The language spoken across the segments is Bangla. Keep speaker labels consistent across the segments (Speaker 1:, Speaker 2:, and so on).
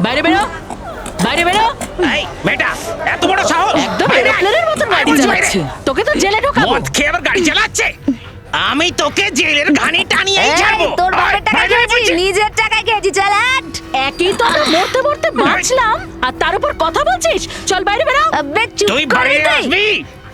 Speaker 1: বাইরে বেরো, বাইরে বেরো।
Speaker 2: এই বেটা, এত বড় সাহস!
Speaker 1: একদম এরোপ্লেনের মতন গাড়ি চালাচ্ছে। তোকে তো জেলে ঢোকাবো।
Speaker 2: মদ খেয়ে আবার গাড়ি চালাচ্ছে। আমি তোকে জেলের ঘানি টানিয়েই ছাড়বো।
Speaker 3: তোর বাপের টাকা খেয়েছি, নিজের টাকায় খেয়েছি, চল হাট।
Speaker 1: একই তো আমরা মরতে মরতে বাঁচলাম, আর তার উপর কথা বলছিস? চল বাইরে বেরো।
Speaker 3: আবে চুপ
Speaker 2: তুই
Speaker 3: কর
Speaker 2: বাইরে
Speaker 3: তুই।
Speaker 2: আসবি?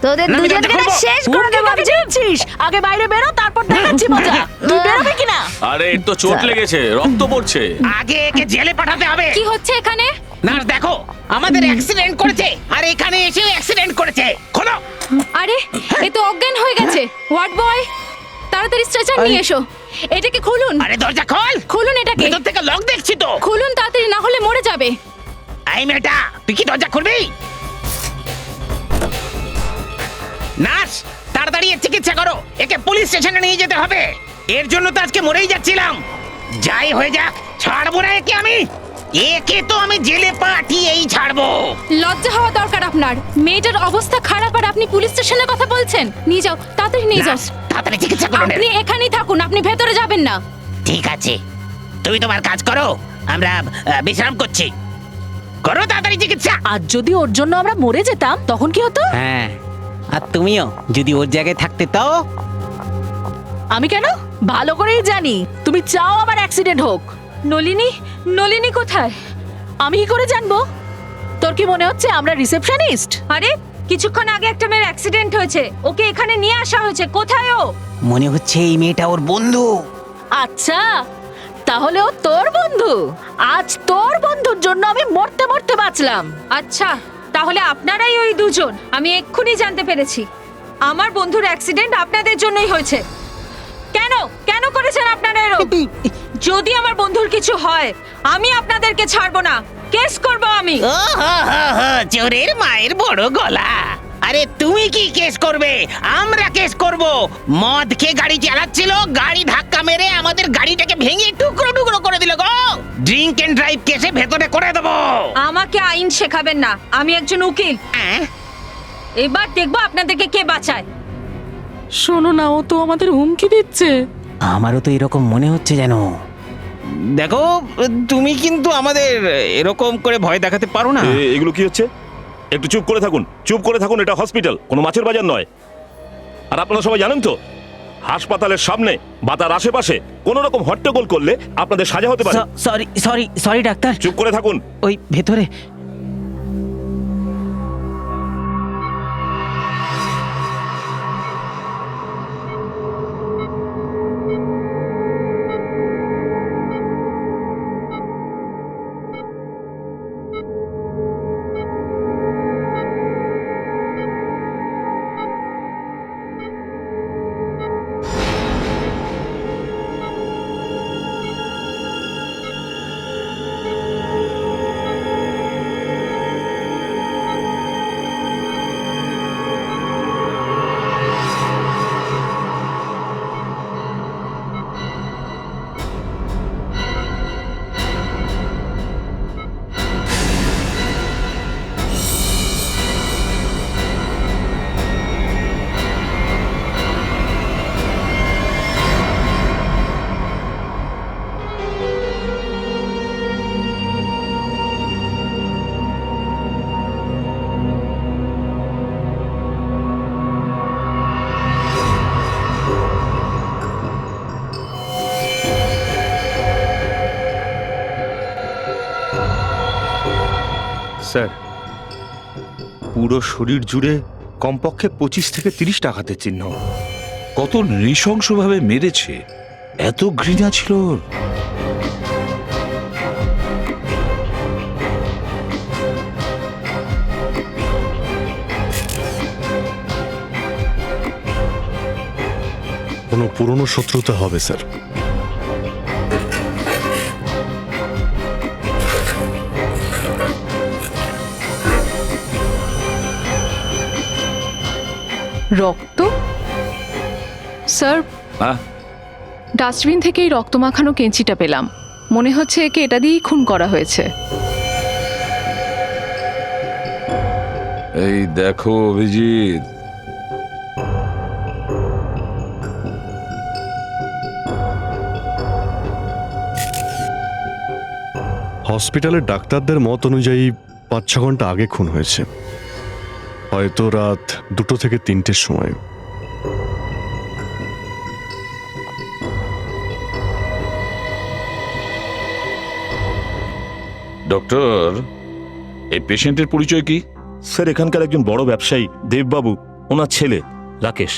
Speaker 3: তোদের
Speaker 2: না, আমি
Speaker 3: দুজনকে
Speaker 2: দরজা
Speaker 3: না
Speaker 2: খুলবো।
Speaker 3: শেষ করে দেবো আমি।
Speaker 1: যাচ্ছিস? আগে বাইরে বেরো, তারপর দেখাচ্ছি মজা। তুই বেরোবি কিনা?
Speaker 4: আরে এর তো চোট লেগেছে, রক্ত পড়ছে।
Speaker 2: আগে একে জেলে পাঠাতে হবে।
Speaker 3: কি হচ্ছে এখানে?
Speaker 2: নার্স দেখো, আমাদের অ্যাক্সিডেন্ট করেছে, আর এখানে এসে অ্যাক্সিডেন্ট করেছে। খোলো।
Speaker 3: আরে এ তো অজ্ঞান হয়ে গেছে। হোয়াট বয়, তাড়াতাড়ি স্ট্রেচার নিয়ে এসো। এটাকে খুলুন,
Speaker 2: আরে দরজা খোল।
Speaker 3: খুলুন এটাকে,
Speaker 2: ভেতর থেকে লক দেখছি তো।
Speaker 3: খুলুন তাড়াতাড়ি, না হলে মরে যাবে।
Speaker 2: এই মেয়েটা, তুই কি দরজা খুলবি? নার্স, তাড়াতাড়ি এর চিকিৎসা করো। একে পুলিশ স্টেশনে নিয়ে যেতে হবে। এর জন্য তো আজকে মরেই যাচ্ছিলাম। যাই হয়ে যাক, ছাড়বো না একে আমি। একে তো আমি জেলে পাঠিয়েই ছাড়বো।
Speaker 3: লজ্জা হওয়া দরকার আপনার। মেয়েটার অবস্থা খারাপ আর আপনি পুলিশ স্টেশনের কথা বলছেন। নিয়ে যাও, তাড়াতাড়ি নিয়ে যাও।
Speaker 2: নার্স, তাড়াতাড়ি চিকিৎসা করুন।
Speaker 3: আপনি এখানেই থাকুন, আপনি ভেতরে যাবেন না।
Speaker 2: ঠিক আছে, তুমি তোমার কাজ করো, আমরা বিশ্রাম করছি। করো তাড়াতাড়ি চিকিৎসা।
Speaker 1: আর যদি ওর জন্য আমরা মরে যেতাম, তখন কি হতো?
Speaker 5: হ্যাঁ, আর তুমিও যদি ওর জায়গায় থাকতে তো।
Speaker 1: আমি কেন? ভালো করেই জানি তুমি চাও আমার অ্যাক্সিডেন্ট হোক।
Speaker 3: নলিনী, নলিনী কোথায়?
Speaker 1: আমি কি করে জানবো? তোর কি মনে হচ্ছে আমরা রিসেপশনিস্ট?
Speaker 3: আরে কিছুক্ষণ আগে একটা মেয়ের অ্যাক্সিডেন্ট হয়েছে, ওকে এখানে নিয়ে আসা হয়েছে। কোথায় ও?
Speaker 5: মনে হচ্ছে এই মেয়েটা ওর বন্ধু।
Speaker 1: আচ্ছা, তাহলে ও তোর বন্ধু। আজ তোর বন্ধুর জন্য আমি মরতে মরতে বাঁচলাম।
Speaker 3: আচ্ছা, তাহলে আপনারাই ওই দুজন। আমি এক্ষুনি জানতে পেরেছি আমার বন্ধুর অ্যাক্সিডেন্ট আপনাদের জন্যই হয়েছে। কেন কেন করেছেন আপনারা এরকম? যদি আমার বন্ধুর কিছু হয়, আমি আপনাদেরকে ছাড়বো না, কেস করব আমি।
Speaker 2: ও হো হো হো, চোরের মায়ের বড় গলা। আরে তুমি কি কেস করবে? আমরা কেস করব। মদ খেয়ে গাড়ি চালাচ্ছিল, গাড়ি ধাক্কা মেরে আমাদের গাড়িটাকে ভেঙে টুকরো টুকরো করে দিল গো। ড্রিঙ্ক এন্ড ড্রাইভ কেসে ভেতরে করে দেবো।
Speaker 3: আমাকে আইন শেখাবেন না, আমি একজন উকিল।
Speaker 2: হ্যাঁ?
Speaker 3: এবার দেখবো আপনাদেরকে কে বাঁচায়।
Speaker 1: শোনো না, ও তো আমাদের হুমকি দিচ্ছে।
Speaker 5: আমারও তো এরকম মনে হচ্ছে যেন।
Speaker 6: দেখো, তুমি কিন্তু আমাদের এরকম করে ভয় দেখাতে পারো না।
Speaker 4: এগুলো কি হচ্ছে? একটু চুপ করে থাকুন, চুপ করে থাকুন। এটা হসপিটাল, কোনো মাছের বাজার নয়। আর আপনারা সবাই জানেন তো, হাসপাতালের সামনে বা তার আশেপাশে কোনো রকম হট্টগোল করলে আপনাদের সাজা হতে পারে।
Speaker 5: Sorry sorry sorry doctor.
Speaker 4: চুপ করে থাকুন।
Speaker 5: ওই ভেতরে
Speaker 7: স্যার, পুরো শরীর জুড়ে কমপক্ষে 25 থেকে 30টা আঘাতের চিহ্ন।
Speaker 8: কত নৃশংসভাবে মেরেছে, এত ঘৃণা ছিল ওর।
Speaker 9: কোনো পুরনো শত্রুতা হবে স্যার।
Speaker 10: রক্ত? স্যার,
Speaker 8: হ্যাঁ,
Speaker 10: ডাস্টবিন থেকে এই রক্ত মাখানো কেঁচিটা পেলাম। মনে হচ্ছে একে এটা দিয়েই খুন করা হয়েছে।
Speaker 8: এই দেখো অভিজিৎ,
Speaker 9: হসপিটালের ডাক্তারদের মত অনুযায়ী 5-6 ঘন্টা আগে খুন হয়েছে, হয়তো রাত 2 থেকে 3টের সময়।
Speaker 8: ডক্টর, এই পেশেন্টের পরিচয় কি?
Speaker 4: স্যার এখানকার একজন বড় ব্যবসায়ী দেববাবু, ওনার ছেলে রাকেশ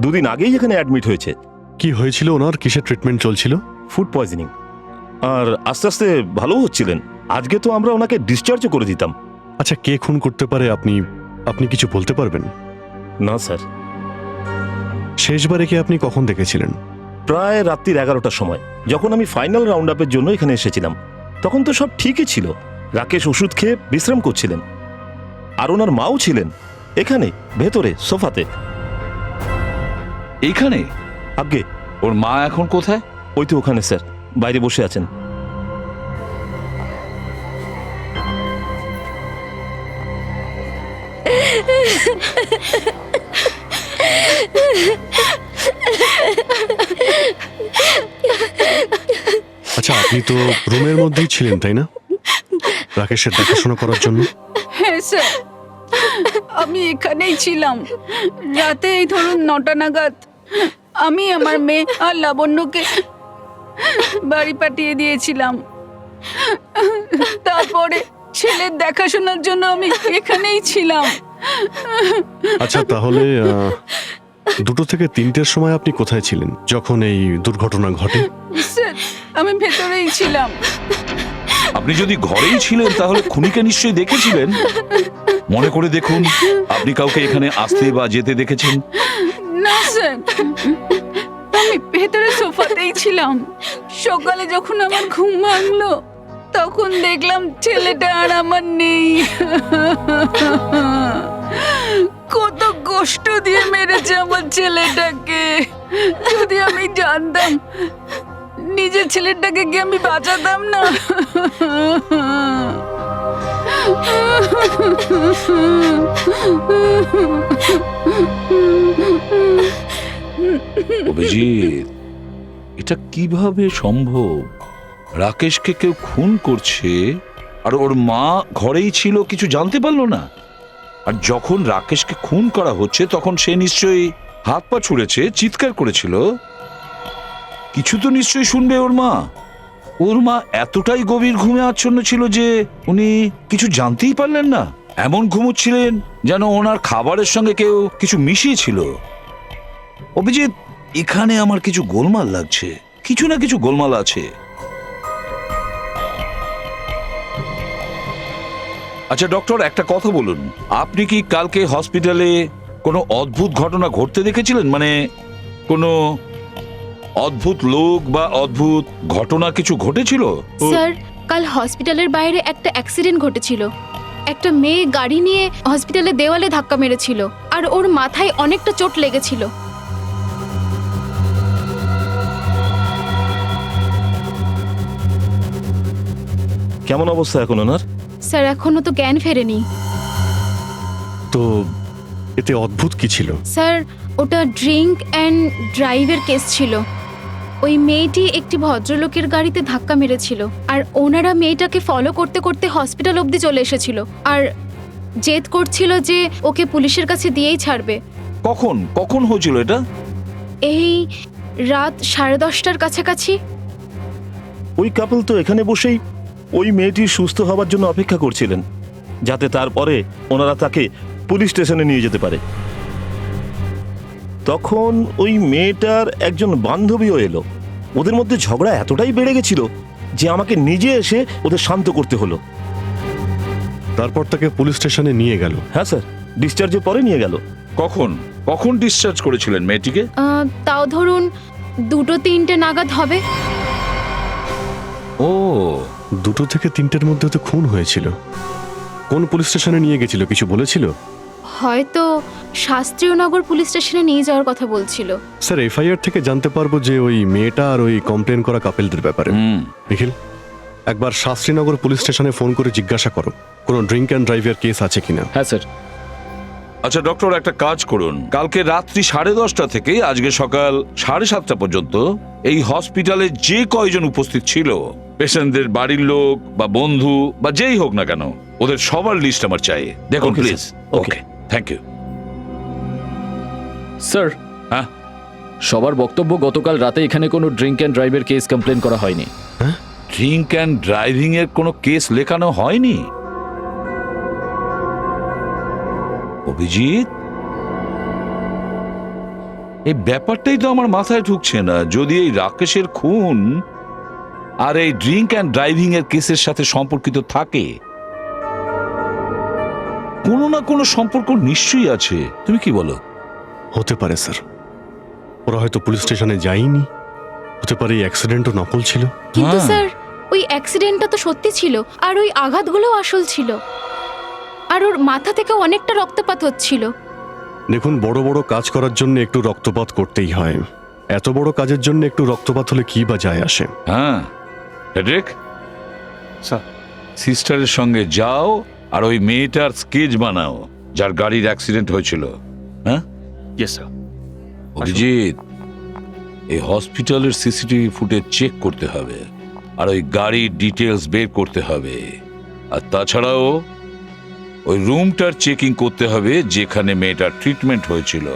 Speaker 4: 2 দিন আগেই এখানে অ্যাডমিট হয়েছে।
Speaker 9: কি হয়েছিল ওনার? কিসের ট্রিটমেন্ট চলছিল?
Speaker 4: ফুড পয়জনিং, আর আস্তে আস্তে ভালো হচ্ছিলেন। আজকে তো আমরা ওনাকে ডিসচার্জও করে দিতাম।
Speaker 9: আচ্ছা, কে খুন করতে পারে আপনি কিছু বলতে পারবেন?
Speaker 4: না স্যার,
Speaker 9: শেষবার একে আপনি কখন দেখেছিলেন?
Speaker 4: প্রায় রাত্রির 11টার সময়, যখন আমি ফাইনাল রাউন্ড আপের জন্য এখানে এসেছিলাম। তখন তো সব ঠিকই ছিল, রাকেশ ওষুধ খেয়ে বিশ্রাম করছিলেন, আর ওনার মাও ছিলেন এখানে ভেতরে সোফাতে।
Speaker 8: এইখানে?
Speaker 4: আগে
Speaker 8: ওর মা এখন কোথায়?
Speaker 4: ওই তো ওখানে স্যার, বাইরে বসে আছেন।
Speaker 9: আচ্ছা, আপনি তো রুমের মধ্যেই ছিলেন তাই না, রাকেশের দেখাশোনা করার জন্য?
Speaker 11: হ্যাঁ স্যার, আমি এখানেই ছিলাম। রাতে এই ধরুন 9টা নাগাদ আমি আমার মেয়ে আর লাবণ্যকে বাড়ি পাঠিয়ে দিয়েছিলাম। তারপরে ছেলের দেখাশোনার জন্য আমি এখানেই ছিলাম।
Speaker 9: আচ্ছা, তাহলে 2 থেকে 3টের সময় আপনি কোথায় ছিলেন যখন এই দুর্ঘটনা ঘটে?
Speaker 11: স্যার, আমি ভেতরেই ছিলাম।
Speaker 8: আপনি যদি ঘরেই ছিলেন তাহলে খুনিকে নিশ্চয়ই দেখেছিলেন। মনে করে দেখুন, আপনি কাউকে এখানে আসতে বা যেতে দেখেছেন?
Speaker 11: না স্যার, আমি ভেতরে সোফাতেই ছিলাম। সকালে যখন আমার ঘুম ভাঙলো তখন দেখলাম ছেলেটা আর আমার নেই। কত কষ্ট দিয়ে মেরেছে আমার ছেলেটাকে। যদি আমি জানতাম নিজের ছেলেটাকে কি আমি বাঁচাতাম না?
Speaker 8: অভিজিৎ, এটা কিভাবে সম্ভব? রাকেশকে কেউ খুন করছে আর ওর মা ঘরেই ছিল, কিছু জানতে পারলো না? আর যখন রাকেশকে খুন করা হচ্ছে তখন সে নিশ্চয়ই হাত পা ছুঁড়েছে, চিৎকার করেছিল। কিছু তো নিশ্চয়ই শুনবে ওর মা। ওর মা এতটাই গভীর ঘুমে আচ্ছন্ন ছিল যে উনি কিছু জানতেই পারলেন না। এমন ঘুমোচ্ছিলেন যেন ওনার খাবারের সঙ্গে কেউ কিছু মিশিয়েছিল। অভিজিৎ, এখানে আমার কিছু গোলমাল লাগছে, কিছু না কিছু গোলমাল আছে। আচ্ছা ডক্টর, একটা কথা বলুন, আপনি কি কালকে হসপিটালে কোনো অদ্ভুত ঘটনা ঘটতে দেখেছিলেন? মানে কোনো অদ্ভুত লোক বা অদ্ভুত ঘটনা কিছু ঘটেছিল?
Speaker 10: স্যার, কাল হসপিটালের বাইরে একটা অ্যাক্সিডেন্ট ঘটেছিল। একটা মেয়ে গাড়ি নিয়ে হসপিটালের দেওয়ালে ধাক্কা মেরেছিল, আর ওর মাথায় অনেকটা চোট লেগেছিল।
Speaker 4: কেমন অবস্থা এখন ওনার?
Speaker 10: স্যার, এখনো তো জ্ঞান ফেরেনি।
Speaker 9: তো এতে অদ্ভুত কি ছিল?
Speaker 10: স্যার, ওটা ড্রিঙ্ক অ্যান্ড ড্রাইভের কেস ছিল। ওই মেয়েটি একটি ভদ্রলোকের গাড়িতে ধাক্কা মেরেছিল, আর ওনারা মেয়েটাকে ফলো করতে করতে হসপিটাল অবধি চলে এসেছিল, আর জেদ করছিল যে ওকে পুলিশের কাছে দিয়েই ছাড়বে।
Speaker 8: কখন কখন হয়েছিল এটা?
Speaker 10: এই রাত 10:30টার কাছাকাছি।
Speaker 4: ওই কাপল তো এখানে বসেই ওই মেয়েটির সুস্থ হওয়ার জন্য অপেক্ষা করছিলেন, যাতে তারপরে ওনারা তাকে পুলিশ স্টেশনে নিয়ে যেতে পারে। তখন ওই মেয়েটার একজন বান্ধবীও এলো। ওদের মধ্যে ঝগড়া এতটাই বেড়ে গেছিল যে আমাকে নিজে এসে ওদের শান্ত করতে হলো।
Speaker 9: তারপর তাকে পুলিশ স্টেশনে নিয়ে গেল?
Speaker 4: হ্যাঁ স্যার, ডিসচার্জের পরে নিয়ে গেল।
Speaker 8: কখন কখন ডিসচার্জ করেছিলেন মেয়েটিকে?
Speaker 10: তাও ধরুন 2-3টে নাগাদ হবে।
Speaker 8: ও,
Speaker 9: 2 থেকে 3টের মধ্যে তো খুন হয়েছিল। কোন পুলিশ স্টেশনে নিয়ে গেছিল কিছু বলেছিল?
Speaker 10: হয়তো শাস্ত্রীয়নগর পুলিশ স্টেশনে নিয়ে যাওয়ার কথা বলছিল।
Speaker 9: স্যার, এফআইআর থেকে জানতে পারবো যে ওই মেয়েটা আর ওই কমপ্লেন করা কাপেলদের ব্যাপারে। নিখিল, একবার শাস্ত্রীনগর পুলিশ স্টেশনে ফোন করে জিজ্ঞাসা করো কোনো ড্রিঙ্ক অ্যান্ড ড্রাইভের কেস আছে কিনা।
Speaker 6: হ্যাঁ স্যার।
Speaker 8: আচ্ছা ডক্টর, একটা কাজ করুন, কালকে রাত্রি 10:30 থেকে আজকে সকাল 7:30 পর্যন্ত এই হসপিটালে যে কয়জন উপস্থিত ছিল, পেশেন্টদের বাড়ির লোক বা বন্ধু বা যেই হোক না কেন, ওদের সবার লিস্ট আমার চাই। দেখুন
Speaker 4: Okay,
Speaker 8: please.
Speaker 4: sir.
Speaker 8: Okay, thank you.
Speaker 12: Sir,
Speaker 8: হ্যাঁ,
Speaker 12: সবার বক্তব্য গতকাল রাতে এখানে কোনো ড্রিঙ্ক অ্যান্ড ড্রাইভের কেস কমপ্লেন করা হয়নি।
Speaker 8: ড্রিঙ্ক অ্যান্ড ড্রাইভিং এর কোনো কেস লেখানো হয়নি? অভিজিৎ, এই ব্যাপারটাই তো আমার মাথায় ঢুকছে না। যদি এই রাকেশের খুন আর এই ড্রিঙ্ক অ্যান্ড ড্রাইভিং এর কেসের সাথে সম্পর্কিত থাকে, কোনো না কোনো সম্পর্ক নিশ্চয়ই আছে। তুমি কি বলো?
Speaker 9: হতে পারে স্যার, ওরা হয়তো পুলিশ স্টেশনে যায়নি, হতে পারে এই অ্যাক্সিডেন্টও নকল ছিল।
Speaker 10: কিন্তু
Speaker 8: হ্যাঁ।
Speaker 10: স্যার ওই অ্যাক্সিডেন্টটা তো সত্যি ছিল, আর ওই আঘাতগুলোও আসল ছিল, আর ওর মাথা থেকে অনেকটা রক্তপাত হচ্ছিল।
Speaker 9: দেখুন, বড় বড় কাজ করার জন্য একটু রক্তপাত করতেই হয়, এত বড় কাজের জন্য একটু রক্তপাত হলে কি বা যায় আসে।
Speaker 8: হ্যাঁ, ফেডরিক,
Speaker 7: স্যার।
Speaker 8: সিস্টারের সঙ্গে যাও আর ওই মেয়েটার স্কেচ বানাও যার গাড়ির অ্যাক্সিডেন্ট হয়েছিল। হ্যাঁ
Speaker 7: ইয়েস স্যার।
Speaker 8: অভিজিৎ, এই হসপিটালের সিসিটিভি ফুটেজ চেক করতে হবে আর ওই গাড়ির ডিটেলস বের করতে হবে। আর তাছাড়াও ওই রুমটার চেকিং করতে হবে যেখানে মেয়েটার ট্রিটমেন্ট হয়েছিল।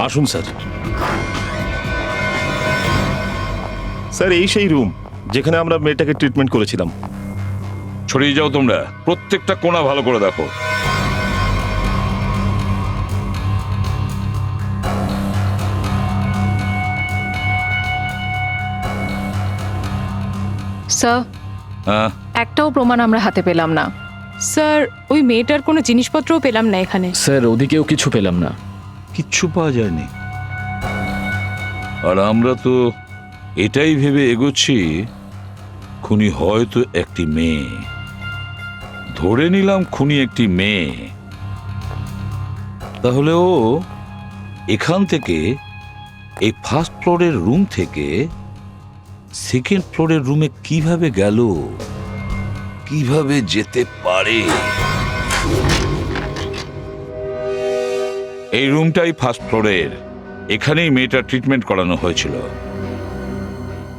Speaker 4: আসুন স্যার। স্যার, এই সেই রুম যেখানে আমরা মেয়েটাকে ট্রিটমেন্ট করেছিলাম।
Speaker 8: ছড়িয়ে যাও তোমরা, প্রত্যেকটা কোণা ভালো করে দেখো।
Speaker 3: স্যার,
Speaker 8: হ্যাঁ,
Speaker 3: একটাও প্রমাণ আমরা হাতে পেলাম না। স্যার, ওই মেয়েটার কোনো জিনিসপত্রও পেলাম না এখানে।
Speaker 12: স্যার, ওদিকেও কিছু পেলাম না।
Speaker 8: কিচ্ছু পাওয়া যায়নি। আর আমরা তো এটাই ভেবে এগোচ্ছি খুনি হয়তো একটি মেয়ে। ধরে নিলাম খুনি একটি মেয়ে, তাহলে ও এখান থেকে, এই ফার্স্ট ফ্লোরের রুম থেকে সেকেন্ড ফ্লোরের রুমে কিভাবে গেল, কিভাবে যেতে পারে? এই রুমটাই ফার্স্ট ফ্লোরের, এখানেই মেয়েটার ট্রিটমেন্ট করানো হয়েছিল।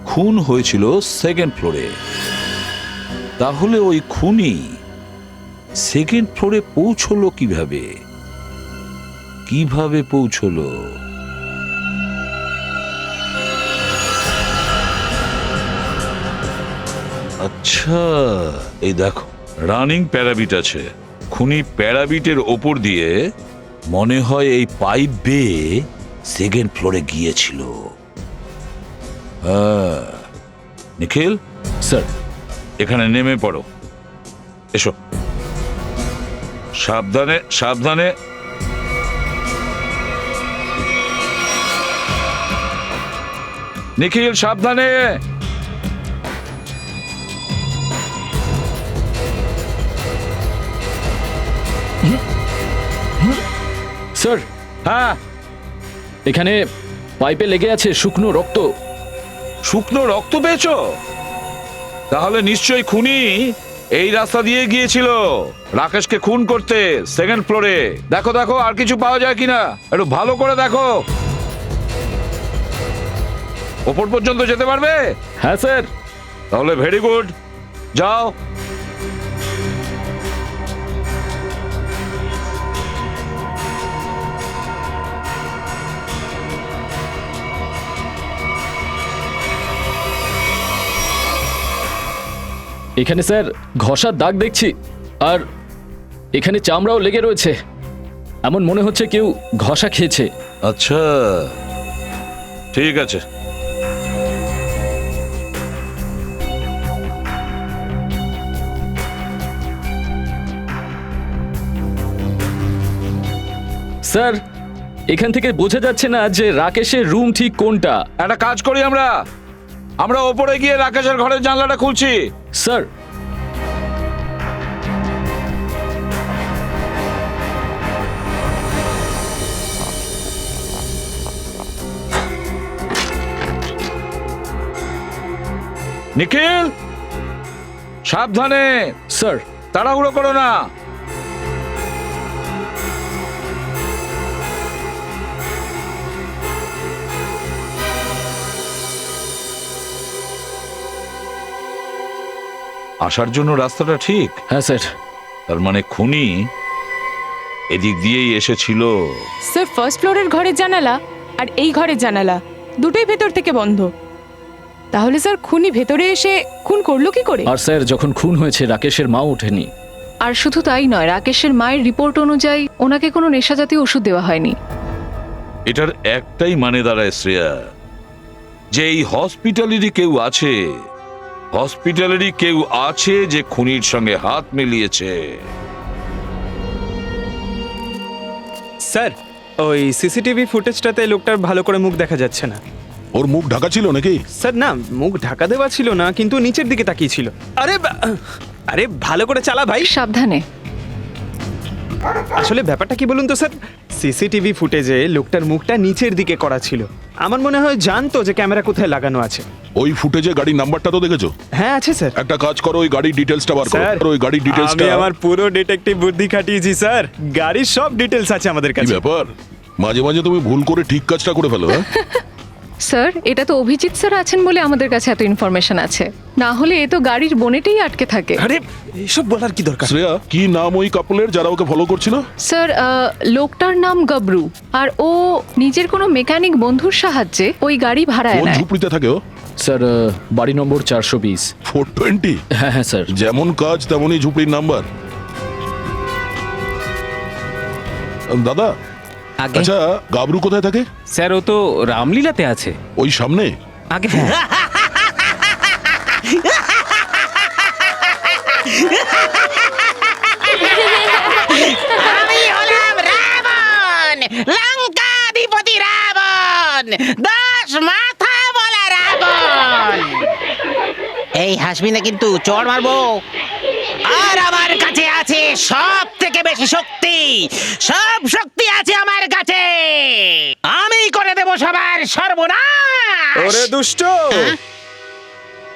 Speaker 8: খুন হয়েছিল সেকেন্ড ফ্লোরে, তাহলে ওই খুনি সেকেন্ড ফ্লোরে পৌঁছলো কিভাবে? কিভাবে পৌঁছলো? আচ্ছা, এই দেখো, রানিং প্যারাবিট আছে। খুনি প্যারাবিটের ওপর দিয়ে মনে হয় এই পাইপ বেয়ে সেকেন্ড ফ্লোরে গিয়েছিল। হ্যাঁ, নিখিল
Speaker 12: স্যার,
Speaker 8: এখানে নেমে পড়ো। এসো, সাবধানে সাবধানে। নিখিল, সাবধানে।
Speaker 12: স্যার,
Speaker 8: হ্যাঁ,
Speaker 12: এখানে পাইপে লেগে আছে শুকনো রক্ত।
Speaker 8: শুকনো রক্ত পেয়েছো? তাহলে নিশ্চয়ই খুনি এই রাস্তা দিয়ে গিয়েছিল রাকেশকে খুন করতে সেকেন্ড ফ্লোরে। দেখো দেখো, আর কিছু পাওয়া যায় কিনা, একটু ভালো করে দেখো। ওপর পর্যন্ত যেতে পারবে?
Speaker 12: হ্যাঁ স্যার।
Speaker 8: তাহলে ভেরি গুড, যাও।
Speaker 12: এখানে স্যার ঘষার দাগ দেখছি, আর এখানে চামড়াও লেগে রয়েছে। এমন মনে হচ্ছে কেউ ঘষা খেয়েছে।
Speaker 8: আচ্ছা, ঠিক আছে।
Speaker 12: স্যার, এখান থেকে বোঝা যাচ্ছে না যে রাকেশের রুম ঠিক কোনটা।
Speaker 8: একটা কাজ করি, আমরা ওপরে গিয়ে রাকেশের ঘরের জানলাটা খুলছি।
Speaker 12: স্যার,
Speaker 8: নিখিল, সাবধানে,
Speaker 12: স্যার।
Speaker 8: তাড়াহুড়ো করো না। আসার জন্য রাস্তাটা ঠিক?
Speaker 12: হ্যাঁ স্যার।
Speaker 8: তার মানে খুনি এদিক দিয়েই এসেছিল।
Speaker 13: স্যার, ফার্স্ট ফ্লোরের ঘরের জানালা আর এই ঘরের জানালা দুটোই ভেতর থেকে বন্ধ। তাহলে স্যার খুনি ভেতরে এসে খুন করলো কি করে?
Speaker 12: আর স্যার, যখন খুন হয়েছে রাকেশের মাও ওঠেনি।
Speaker 1: আর শুধু তাই নয়, রাকেশের মায়ের রিপোর্ট অনুযায়ী ওনাকে কোনো নেশাজাতীয় ওষুধ দেওয়া হয়নি।
Speaker 8: এটার একটাই মানে দাঁড়ায় শ্রেয়া, যে এই হসপিটালেরই কেউ আছে, হসপিটালেরই কেউ আছে যে খুনির সঙ্গে হাত মিলিয়েছে।
Speaker 6: স্যার, ওই সিসিটিভি ফুটেজটাতে লোকটার ভালো করে মুখ দেখা যাচ্ছে না।
Speaker 7: ওর মুখ ঢাকা ছিল নাকি?
Speaker 6: স্যার না, মুখ ঢাকা দেওয়া ছিল না, কিন্তু নিচের দিকে তাকিয়ে ছিল। আরে ভালো করে চালা ভাই।
Speaker 1: সাবধানে।
Speaker 6: আসলে ব্যাপারটা কি বলুন তো স্যার, সিসিটিভি ফুটেজে লোকটার মুখটা নিচের দিকে করা ছিল। আমার মনে হয় জানতো যে ক্যামেরা কোথায় লাগানো আছে।
Speaker 7: ওই ফুটেজে গাড়ির নাম্বারটা তো দেখেছো?
Speaker 6: হ্যাঁ আছে স্যার।
Speaker 7: একটা কাজ করো, ওই গাড়ির ডিটেলসটা বার করো।
Speaker 6: স্যার,
Speaker 7: ওই গাড়ির ডিটেলসটা।
Speaker 6: আমি আমার পুরো ডিটেকটিভ বুদ্ধি খাটিয়েছি স্যার, গাড়ির সব ডিটেলস আছে আমাদের
Speaker 7: কি
Speaker 6: কাছে।
Speaker 7: ব্যাপার, মাঝে মাঝে তুমি ভুল করে ঠিক কাজটা করে ফেলো। হ্যাঁ?
Speaker 1: স্যার, এটা তো অভিজিৎ স্যার আছেন বলে আমাদের কাছে এত ইনফরমেশন আছে, না হলে এ তো গাড়ির বনেটেই আটকে থাকে।
Speaker 6: আরে এসব বলার কি দরকার?
Speaker 7: শ্রেয়া, কি নাম ওই কাপলের যারা ওকে ফলো করছিল?
Speaker 1: স্যার, লোকটার নাম গবরু, আর ও নিজের কোনো মেকানিক বন্ধুর সাহায্যে ওই গাড়ি ভাড়ায়
Speaker 7: কোন
Speaker 1: নেয়।
Speaker 7: ঝুপড়িতে থাকে ও?
Speaker 12: স্যার, বাড়ি নম্বর 420।
Speaker 7: 420?
Speaker 12: হ্যাঁ হ্যাঁ স্যার।
Speaker 7: যেমন কাজ তেমনই ঝুপড়ির নাম্বার। দাদা,
Speaker 5: আগে
Speaker 7: আচ্ছা গাবরু কোথায় থাকে?
Speaker 6: স্যার, ও তো রামলীলাতে আছে।
Speaker 7: ওই সামনে?
Speaker 5: আগে হ্যাঁ।
Speaker 2: আমি হলাম রাবণ, লঙ্কাধিপতি রাবণ, 10 মাথা বলা রাবণ। এই হাসবি না কিন্তু, চড় মারবো। আর আমার কাছে আছে সব থেকে বেশি শক্তি, সব শক্তি আছে আমার কাছে। আমি করে দেব সবার সর্বনাশ।
Speaker 6: ওরে দুষ্ট,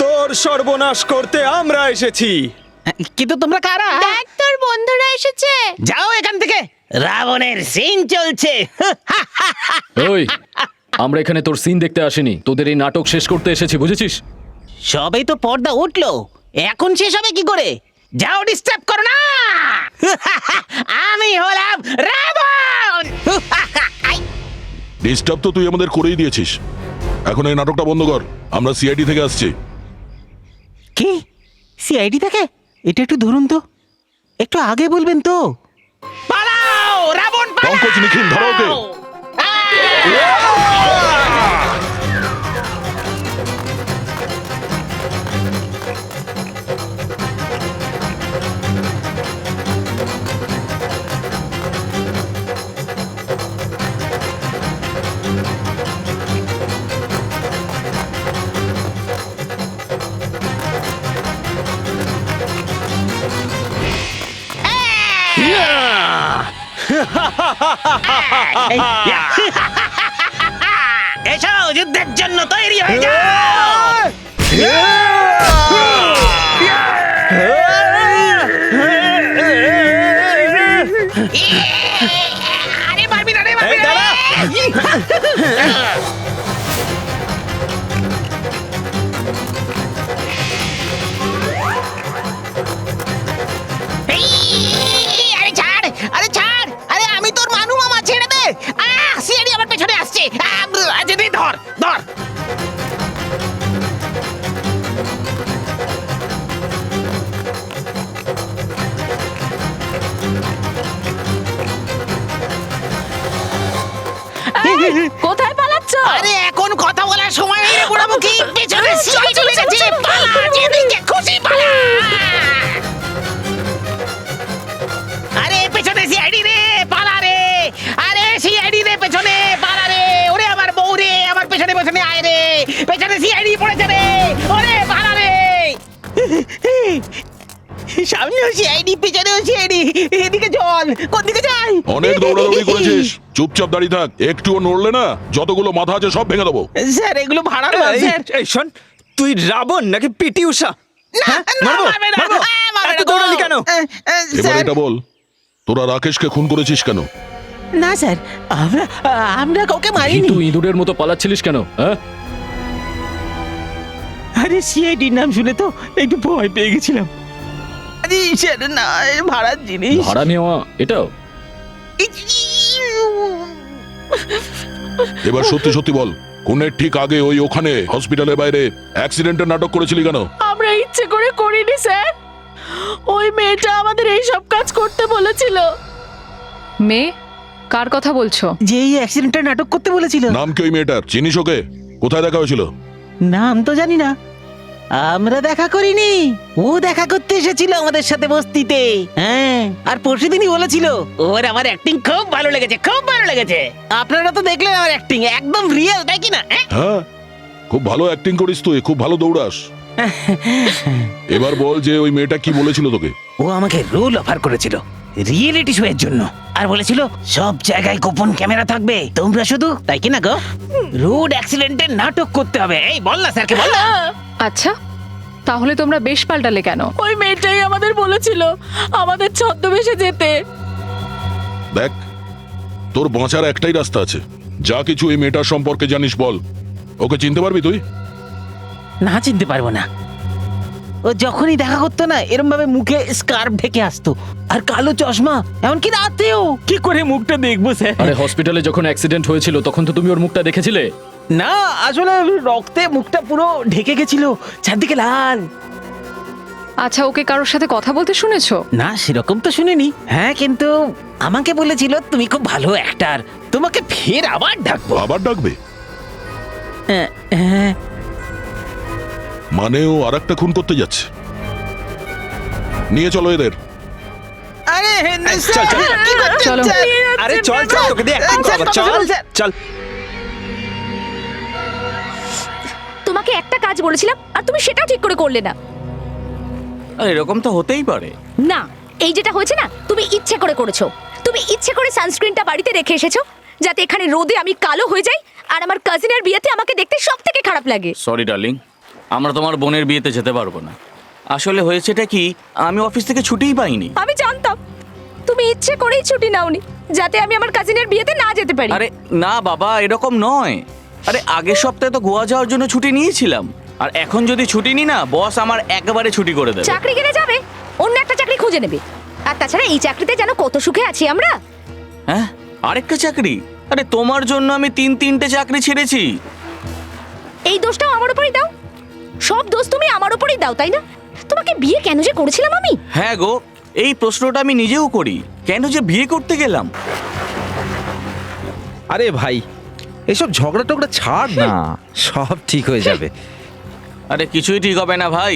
Speaker 6: তোর সর্বনাশ করতে আমরা এসেছি।
Speaker 2: কিন্তু তোমরা কারা?
Speaker 10: দেখ, তোর বন্ধুরা এসেছে।
Speaker 2: যাও এখান থেকে, রাবণের সিন চলছে।
Speaker 12: ওই, আমরা এখানে তোর সিন দেখতে আসিনি, তোদের এই নাটক শেষ করতে এসেছি, বুঝেছিস?
Speaker 2: সবেই তো পর্দা উঠলো, এখন শেষ হবে কি করে? যাও, ডিস্টার্ব করো না। আমি হলাম রাবণ।
Speaker 7: ডিস্টার্ব তো তুই আমাদের করেই দিয়েছিস। এখন এই নাটকটা বন্ধ কর, আমরা সিআইডি থেকে আসছি।
Speaker 2: কি সিআইডি থেকে? এটা একটু ধরুন তো, একটু আগে বলবেন তো। পালাও রাবণ,
Speaker 7: পঙ্কজ, নিখিল, ধরো ওকে।
Speaker 2: এসো, যুদ্ধের জন্য তৈরি হয়ে যাও। আরে পারবি না রে, পারবি না রে। আরে ছাড়, আরে ছাড়, আরে আমি তোর মানু মামা, ছেড়ে দে। সিআইডি আমার পেছনে আসছে। আচ্ছা দে, ধর ধর।
Speaker 1: কোথায় পালাচ্ছ?
Speaker 2: আরে এখন কথা বলার সময় নেই রে বুড়ামুখী, পেছনে সিআইডি লেগেছে। পালা, যেদিকে খুশি পালা। আরে পেছনে সিআইডি রে, পালা রে। আরে সিআইডি রে, পেছনে পালা রে। ওরে আমার বউ রে, আমার পেছনে পেছনে আয় রে। পেছনে সিআইডি পড়েছে রে। ওরে পালা রে। সামনেও সিআইডি, পেছনেও সিআইডি। এদিকে চল, কোন দিকে যাই?
Speaker 7: অনেক দৌড়াদৌড়ি করেছিস, চুপচাপ দাঁড়িয়ে থাক। একটুও নড়লে না, যতগুলো মাথা আছে সব ভেঙে দেবো।
Speaker 2: স্যার, এগুলো ভাড়া না স্যার।
Speaker 6: এই শোন, তুই রাবণ নাকি পিটি উষা? হ্যাঁ?
Speaker 2: না,
Speaker 6: মারবো?
Speaker 2: মারবে না,
Speaker 6: মারবো?
Speaker 2: মারবে
Speaker 6: এত
Speaker 2: না গো।
Speaker 6: দৌড়ালি কেন?
Speaker 7: এবার এটা বল, তোরা রাকেশকে খুন করেছিস কেন?
Speaker 2: না স্যার, আমরা কাউকে
Speaker 12: কিন্তু ইঁদুরের মতো পালাচ্ছিলিস কেন? হ্যাঁ,
Speaker 2: আরে সিআইডির নাম শুনে তো একটু ভয় পেয়ে গেছিলাম। আরে স্যার না, ভাড়ার জিনিস।
Speaker 12: ভাড়া নেওয়া এটাও?
Speaker 7: এবার সত্যি সত্যি বল, খুনের ঠিক আগে ওখানে হসপিটালের বাইরে অ্যাক্সিডেন্টের নাটক করেছিলি কেন?
Speaker 1: আমরা ইচ্ছে করে করিনি স্যার, ওই মেয়েটা আমাদের এই সব কাজ করতে বলেছিল।
Speaker 3: মেয়ে কার কথা বলছো?
Speaker 2: যে এই অ্যাক্সিডেন্টের নাটক করতে বলেছিল।
Speaker 7: নাম কি ওই মেয়েটার? চিনিস ওকে? কোথায় দেখা হয়েছিল?
Speaker 2: নাম তো জানি না, আমরা দেখা করিনি, ও দেখা করতে এসেছিল আমাদের সাথে বস্তিতে। হ্যাঁ, আর পরশুদিনই বলেছিল ওর আমার অ্যাক্টিং খুব ভালো লেগেছে, খুব ভালো লেগেছে। আপনারা তো দেখলেন আমার অ্যাক্টিং একদম রিয়েল, তাই কি না?
Speaker 7: হ্যাঁ, খুব ভালো অ্যাক্টিং করিস তুই, খুব ভালো দৌড়াস। এবার বল যে ওই মেয়েটা কি বলেছিল তোকে?
Speaker 2: ও আমাকে রোল অফার করেছিল রিয়েলিটি শো এর জন্য, আর বলেছিল সব জায়গায় গোপন ক্যামেরা থাকবে, তোমরা শুধু, তাই কি না গো, রোড অ্যাক্সিডেন্টের নাটক করতে হবে। এই বল না স্যারকে, বল না।
Speaker 3: আচ্ছা, তাহলে তোমরা বেশ পাল্টালে কেন?
Speaker 1: ওই মেয়েটাই আমাদের বলেছিল আমাদের ছদ্মবেশে যেতে।
Speaker 7: দেখ, তোর বাঁচার একটাই রাস্তা আছে, যা কিছু এই মেয়েটার সম্পর্কে জানিস বল। ওকে চিনতে পারবি তুই?
Speaker 2: না, চিনতে পারবো না। ও যখনই দেখা করতো না, এরম ভাবে মুখে স্কার্ফ ঢেকে আসতো, আর কালো চশমা, এমনকি রাতেও। কি করে মুখটা দেখবো স্যার?
Speaker 12: আরে হসপিটালে যখন অ্যাক্সিডেন্ট হয়েছিল তখন তো তুমি ওর মুখটা দেখেছিলে।
Speaker 2: না, আসলে রক্তে মুখটা পুরো ঢেকে গেছিল, চারদিকে লাল।
Speaker 3: আচ্ছা, ওকে কারোর সাথে কথা বলতে শুনেছো?
Speaker 2: না, সেরকম তো শুনিনি। হ্যাঁ, কিন্তু আমাকে বলেছিল তুমি খুব ভালো অ্যাক্টর, তোমাকে ফের আবার ডাকবো।
Speaker 7: আবার ডাকবে?
Speaker 2: হ্যাঁ, হ্যাঁ।
Speaker 7: মানে ও আরেকটা খুন করতে যাচ্ছে? নিয়ে চলো এদের।
Speaker 2: আরে
Speaker 6: চল, চল।
Speaker 3: চলো।
Speaker 6: আরে চল চল, তোকে দিয়ে অ্যাক্টিং করাবো, চল চল।
Speaker 1: তোমাকে একটা কাজ বলেছিলাম আর তুমি সেটাও ঠিক করে করলে না।
Speaker 2: এরকম তো হতেই পারে।
Speaker 1: না, এই যেটা হয়েছে না, তুমি ইচ্ছে করে করেছো। তুমি ইচ্ছে করে সানস্ক্রিনটা বাড়িতে রেখে এসেছো যাতে এখানে রোদে আমি কালো হয়ে যাই আর আমার কাজিনের বিয়েতে আমাকে দেখতে সবথেকে খারাপ লাগে।
Speaker 14: সরি ডার্লিং, আমরা তোমার বোনের বিয়েতে যেতে পারবো না। আসলে হয়েছেটা কি, আমি অফিস থেকে ছুটিই পাইনি।
Speaker 1: আমি জানতাম তুমি ইচ্ছে করেই ছুটি নাওনি যাতে আমি আমার কাজিনের বিয়েতে না যেতে পারি।
Speaker 14: আরে না বাবা, এরকম নয়। আরে আগের সপ্তাহে তো গোয়া যাওয়ার জন্য ছুটি নিয়েছিলাম, আর এখন যদি ছুটি নিই না, বস আমার একেবারে ছুটি করে দেবে।
Speaker 1: চাকরি কেটে যাবে, অন্য একটা চাকরি খুঁজে নেবে। আর তাছাড়া এই চাকরিতে যেন কত সুখে আছি আমরা।
Speaker 14: হ্যাঁ, আরেকটা চাকরি? আরে তোমার জন্য আমি 3-3টে চাকরি ছেড়েছি।
Speaker 1: এই দোষটাও আমার উপরই দাও, সব দোষ তুমি আমার উপরই দাও, তাই না? তোমাকে বিয়ে কেন যে করেছিলাম আমি?
Speaker 14: হ্যাঁ গো, এই প্রশ্নটা আমি নিজেও করি, কেন যে বিয়ে করতে গেলাম।
Speaker 6: আরে ভাই, এসব ঝগড়া টগড়া ছাড় না, সব ঠিক হয়ে যাবে।
Speaker 14: আরে কিছুই ঠিক হবে না ভাই,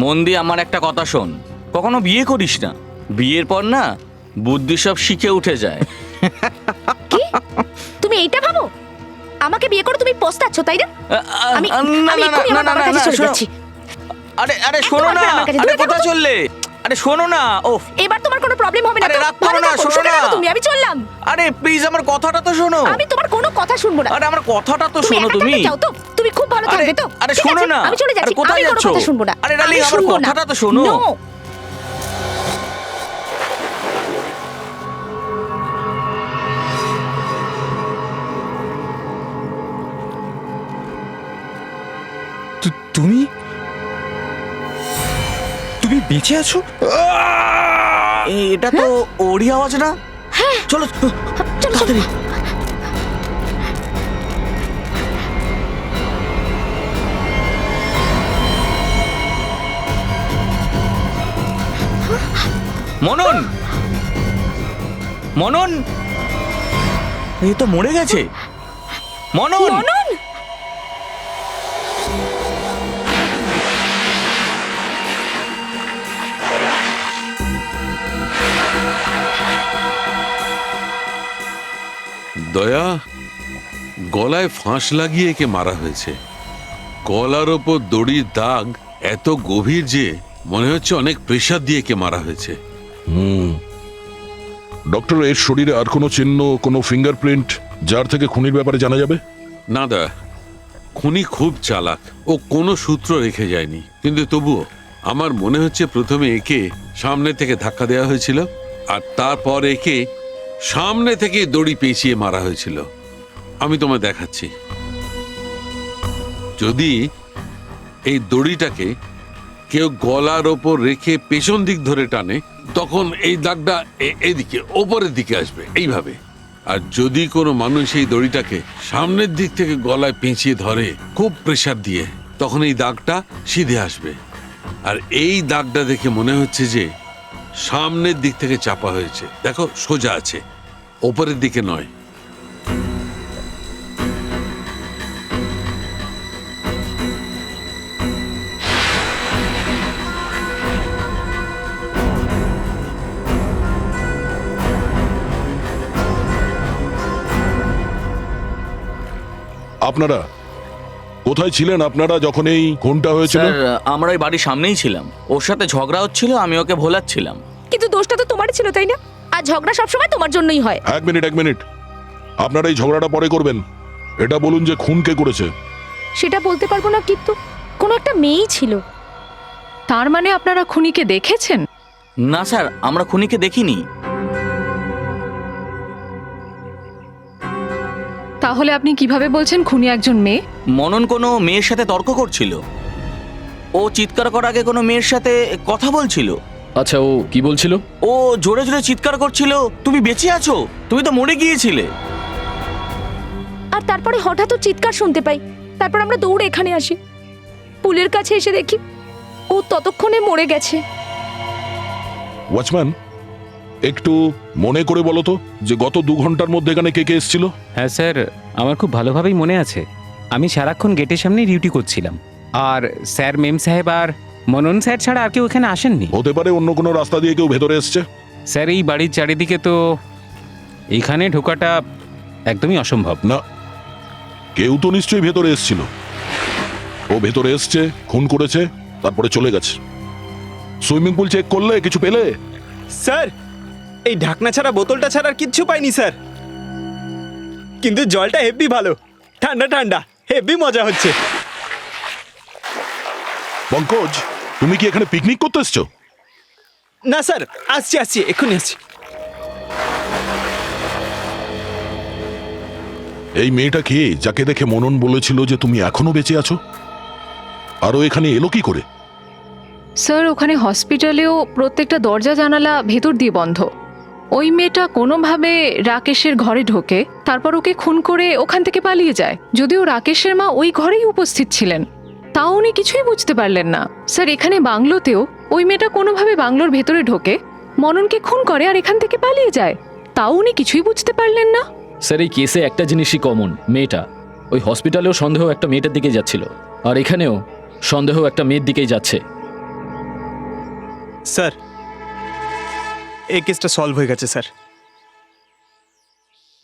Speaker 14: মন দিয়ে আমার একটা কথা শোন, কখনো বিয়ে করিস না, বিয়ের পর না বুদ্ধি সব শিখে উঠে যায়।
Speaker 1: কি তুমি এইটা ভাবো? আমাকে বিয়ে করে তুমি পস্তাচ্ছ, তাই না? আমি এক্ষুনি আমার বাবার কাছে চলে যাচ্ছি।
Speaker 14: আরে আরে শোনো না, আরে কোথায় চললে? আরে শোনো না, ওফ।
Speaker 1: এবার তোমার কোনো প্রবলেম হবে না তো?
Speaker 14: রাগ করো না, শোনো না
Speaker 1: তুমি, আমি চললাম।
Speaker 14: আরে প্লিজ আমার কথাটা তো শোনো।
Speaker 1: আমি তোমার কোনো কথা শুনবো না।
Speaker 14: আরে আমার কথাটা তো শোনো তুমি।
Speaker 1: চাও তো তুমি খুব ভালো থাকবে তো?
Speaker 14: আরে
Speaker 1: ঠিক
Speaker 14: শোনো
Speaker 1: আছে,
Speaker 14: না,
Speaker 1: আমি চলে যাচ্ছি।
Speaker 14: আরে কোথায়
Speaker 1: আমি কোনো
Speaker 14: যাচ্ছো?
Speaker 1: কথা শুনবো না।
Speaker 14: আরে ডার্লিং,
Speaker 1: আমি
Speaker 14: আমার
Speaker 1: শুনবো না।
Speaker 14: কথাটা তো শোনো।
Speaker 1: No.
Speaker 6: তুমি তুমি বেঁচে আছো?
Speaker 14: এটা তো ওরই আওয়াজ না? চলো
Speaker 1: চলো।
Speaker 14: মনন, মনন, এই তো মরে গেছে। মনন,
Speaker 1: মনন,
Speaker 15: দয়া, গলায় ফাঁস লাগিয়ে একে মারা হয়েছে। গলার ওপর দড়ির দাগ এত গভীর যে মনে হচ্ছে অনেক প্রেসার দিয়ে একে মারা হয়েছে।
Speaker 7: ডক্টর, এর শরীরে আর কোনো চিহ্ন, কোনো ফিঙ্গারপ্রিন্ট যার থেকে খুনির ব্যাপারে জানা যাবে?
Speaker 15: না দা, খুনি খুব চালাক, ও কোনো সূত্র রেখে যায়নি, কিন্তু তবুও আমার মনে হচ্ছে প্রথমে একে সামনে থেকে ধাক্কা দেওয়া হয়েছিল আর তারপর একে সামনে থেকে দড়ি পেঁচিয়ে মারা হয়েছিল। আমি তোমায় দেখাচ্ছি। যদি এই দড়িটাকে কেউ গলার ওপর রেখে পেছন দিক ধরে টানে, তখন এই দাগটা এইদিকে ওপরের দিকে আসবে এইভাবে। আর যদি কোনো মানুষ এই দড়িটাকে সামনের দিক থেকে গলায় পেঁচিয়ে ধরে খুব প্রেসার দিয়ে, তখন এই দাগটা সিধে আসবে। আর এই দাগটা দেখে মনে হচ্ছে যে সামনের দিক থেকে চাপা হয়েছে। দেখো, সোজা আছে, ওপরের দিকে নয়।
Speaker 7: আপনারা কোথায় ছিলেন আপনারা যখন এই খুনটা হয়েছিল?
Speaker 14: স্যার, আমরা ওই বাড়ির সামনেই ছিলাম। ওর সাথে ঝগড়া হচ্ছিল, আমি ওকে ভোলাচ্ছিলাম।
Speaker 1: কিন্তু দোষটা তো তোমারই ছিল, তাই না? আর ঝগড়া সবসময় তোমার জন্যই হয়।
Speaker 7: এক মিনিট, আপনারা এই ঝগড়াটা পরে করবেন। এটা বলুন যে খুন কে করেছে।
Speaker 1: সেটা বলতে পারবো না, কিন্তু কোনো একটা মেয়েই ছিল।
Speaker 13: তার মানে আপনারা খুনিকে দেখেছেন?
Speaker 14: না স্যার, আমরা খুনিকে দেখিনি।
Speaker 13: তাহলে আপনি কিভাবে বলছেন খুনি একজন মেয়ে?
Speaker 14: মনন কোনো মেয়ের সাথে তর্ক করছিল। ও চিৎকার করার আগে কোনো মেয়ের সাথে কথা বলছিল।
Speaker 12: আচ্ছা, ও কি বলছিল?
Speaker 14: ও জোরে জোরে চিৎকার করছিল, তুমি বেঁচে আছো, তুমি তো মরে গিয়েছিলে।
Speaker 1: আর তারপরে হঠাৎ ও চিৎকার শুনতে পাই। তারপর আমরা দৌড়ে এখানে আসি। পুলের কাছে এসে দেখি ও ততক্ষণে মরে গেছে।
Speaker 7: ওয়াচম্যান, একটু মনে করে বলো তো যে গত 2 ঘন্টার মধ্যে এখানে কে কে এসেছিল?
Speaker 5: হ্যাঁ স্যার, আমার খুব ভালোভাবেই মনে আছে। আমি সারাক্ষণ গেটের সামনে ডিউটি করছিলাম। আর স্যার, মেম সাহেব আর মনন স্যার ছাড়া আর কেউ এখানে আসেননি।
Speaker 7: হতে পারে অন্য কোনো রাস্তা দিয়ে কেউ ভেতরে এসছে।
Speaker 5: স্যার, এই বাড়ির চারিদিকে তো এইখানে ঢোকাটা একদমই অসম্ভব।
Speaker 7: না, কেউ তো নিশ্চয়ই ভেতরে এসেছিল। ও ভেতরে এসছে, খুন করেছে, তারপরে চলে গেছে। সুইমিং পুল চেক করলে কিছু পেলে?
Speaker 6: স্যার, এই ঢাকনা ছাড়া বোতলটা ছাড়া আর কিচ্ছু পাইনি স্যার। কিন্তু জলটা হেব্বি ভালো, ঠান্ডা ঠান্ডা, হেব্বি মজা হচ্ছে।
Speaker 7: পঙ্কজ, তুমি কি এখানে পিকনিক করতে এসছো?
Speaker 6: না স্যার, আসছি, এক্ষুনি আসছি।
Speaker 7: এই মেয়েটা কে যাকে দেখে মনন বলেছিল যে তুমি এখনো বেঁচে আছো? আরও এখানে এলো কি করে?
Speaker 13: স্যার, ওখানে হসপিটালেও প্রত্যেকটা দরজা জানালা ভেতর দিয়ে বন্ধ। ওই মেয়েটা কোনোভাবে রাকেশের ঘরে ঢোকে, তারপর ওকে খুন করে ওখান থেকে পালিয়ে যায়। যদিও রাকেশের মা ওই ঘরেই উপস্থিত ছিলেন, তাও উনি কিছুই বুঝতে পারলেন না। স্যার, এখানে বাংলোতেও ওই মেয়েটা কোনোভাবে বাংলোর ভেতরে ঢোকে, মননকে খুন করে আর এখান থেকে পালিয়ে যায়, তাও উনি কিছুই বুঝতে পারলেন না।
Speaker 12: স্যার, এই কেসে একটা জিনিসই কমন, মেয়েটা। ওই হসপিটালেও সন্দেহ একটা মেয়েটার দিকেই যাচ্ছিল, আর এখানেও সন্দেহ একটা মেয়ের দিকেই যাচ্ছে।
Speaker 6: স্যার, এই কেসটা সলভ হয়ে গেছে স্যার।